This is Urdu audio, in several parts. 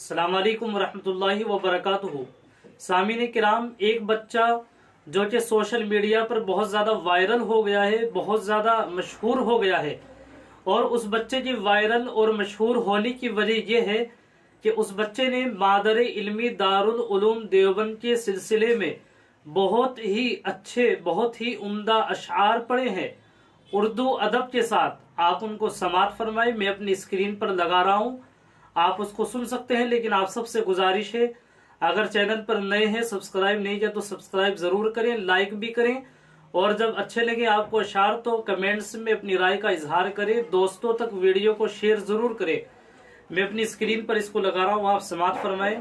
السلام علیکم ورحمۃ اللہ وبرکاتہ۔ سامعین کرام، ایک بچہ جو کہ سوشل میڈیا پر بہت زیادہ وائرل ہو گیا ہے، بہت زیادہ مشہور ہو گیا ہے، اور اس بچے کی وائرل اور مشہور ہونے کی وجہ یہ ہے کہ اس بچے نے مادر علمی دارالعلوم دیوبند کے سلسلے میں بہت ہی اچھے، بہت ہی عمدہ اشعار پڑھے ہیں اردو ادب کے ساتھ۔ آپ ان کو سماعت فرمائیں، میں اپنی اسکرین پر لگا رہا ہوں، آپ اس کو سن سکتے ہیں۔ لیکن آپ سب سے گزارش ہے، اگر چینل پر نئے ہیں، سبسکرائب نہیں کیا تو سبسکرائب ضرور کریں، لائک بھی کریں، اور جب اچھے لگے آپ کو اشعار تو کمنٹس میں اپنی رائے کا اظہار کریں، دوستوں تک ویڈیو کو شیئر ضرور کریں۔ میں اپنی اسکرین پر اس کو لگا رہا ہوں، آپ سماعت فرمائیں۔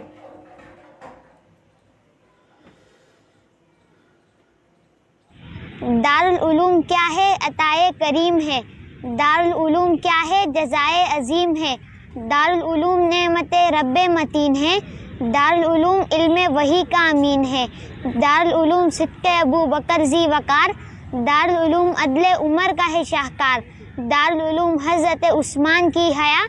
دارالعلوم کیا ہے؟ عطائے کریم ہے۔ دارالعلوم کیا ہے؟ جزائے عظیم ہے۔ دارالعلوم نعمت رب متین ہے۔ دارالعلوم علم وحی کا امین ہے۔ دارالعلوم صدق ابو بکر ذی وقار۔ دارالعلوم عدل عمر کا ہے شاہکار۔ دارالعلوم حضرت عثمان کی حیا۔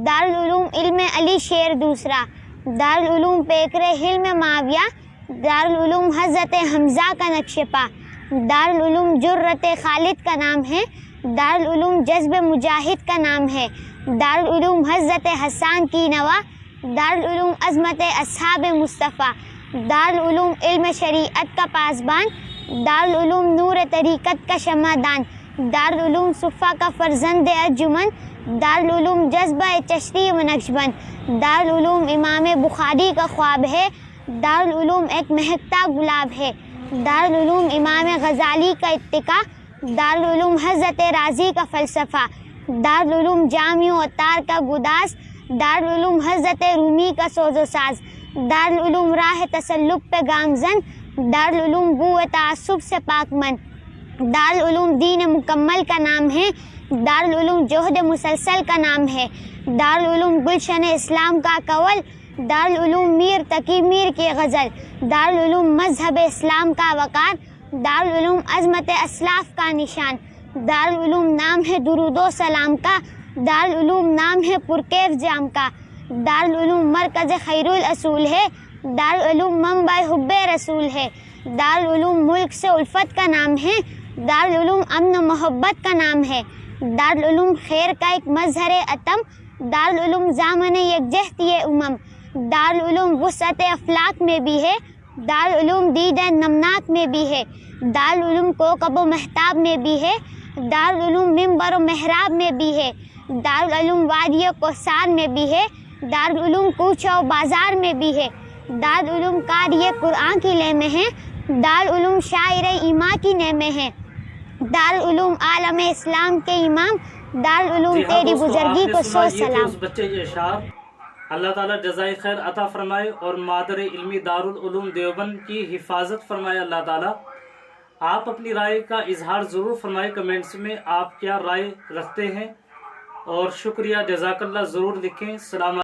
دارالعلوم علم علی شیر دوسرا۔ دارالعلوم پیکر حلم معاویہ۔ دارالعلوم حضرت حمزہ کا نقش پا۔ دارالعلوم جرت خالد کا نام ہے۔ دارالعلوم جذب مجاہد کا نام ہے۔ دارالعلوم حضرت حسان کی نوا۔ دارالعلوم عظمت اصحاب مصطفیٰ۔ دارالعلوم علم شریعت کا پاسبان۔ دارالعلوم نور طریقت کا شمعدان۔ دارالعلوم صفا کا فرزند ارجمند۔ دارالعلوم جذبہ چشتی و نقشبند۔ دارالعلوم امام بخاری کا خواب ہے۔ دارالعلوم ایک مہکتا گلاب ہے۔ دارالعلوم امام غزالی کا اتقا۔ دارالعلوم حضرت رازی کا فلسفہ۔ دارالعلوم جامع عطار کا گداز۔ دارالعلوم حضرت رومی کا سوز و ساز۔ دارالعلوم راہ تسلق پہ گامزن۔ دارالعلوم بو تعصب سے پاک من۔ دارالعلوم دین مکمل کا نام ہے۔ دارالعلوم جہد مسلسل کا نام ہے۔ دارالعلوم گلشن اسلام کا کول۔ دارالعلوم میر تقی میر کی غزل۔ دارالعلوم مذہب اسلام کا وقار۔ دارالعلوم عظمت اسلاف کا نشان۔ دارالعلوم نام ہے درود و سلام کا۔ دارالعلوم نام ہے پرکیف جام کا۔ دارالعلوم مرکز خیر الاصول ہے۔ دارالعلوم منبع حب رسول ہے۔ دارالعلوم ملک سے الفت کا نام ہے۔ دارالعلوم امن و محبت کا نام ہے۔ دارالعلوم خیر کا ایک مظہر اتم۔ دارالعلوم ضامن یکجہتی امم۔ دارالعلوم وسعت افلاک میں بھی ہے۔ دارالعلوم دید نمناک میں بھی ہے۔ دارالعلوم کوکب و مہتاب میں بھی ہے۔ دارالعلوم منبر و محراب میں بھی ہے۔ دارالعلوم وادی و کوثر میں بھی ہے۔ دارالعلوم کوچہ و بازار میں بھی ہے۔ دارالعلوم قاری قرآن کی لے میں ہے۔ دارالعلوم شاعر ایمان کی نعمت میں ہے۔ دارالعلوم عالم اسلام کے امام۔ دارالعلوم تیری بزرگی کو سو سلام۔ بچے کے اشعار اللہ تعالیٰ جزائے خیر عطا فرمائے اور مادر علمی دارالعلوم دیوبند کی حفاظت فرمائے اللہ تعالیٰ۔ آپ اپنی رائے کا اظہار ضرور فرمائیں کمنٹس میں، آپ کیا رائے رکھتے ہیں، اور شکریہ، جزاک اللہ ضرور لکھیں۔ السلام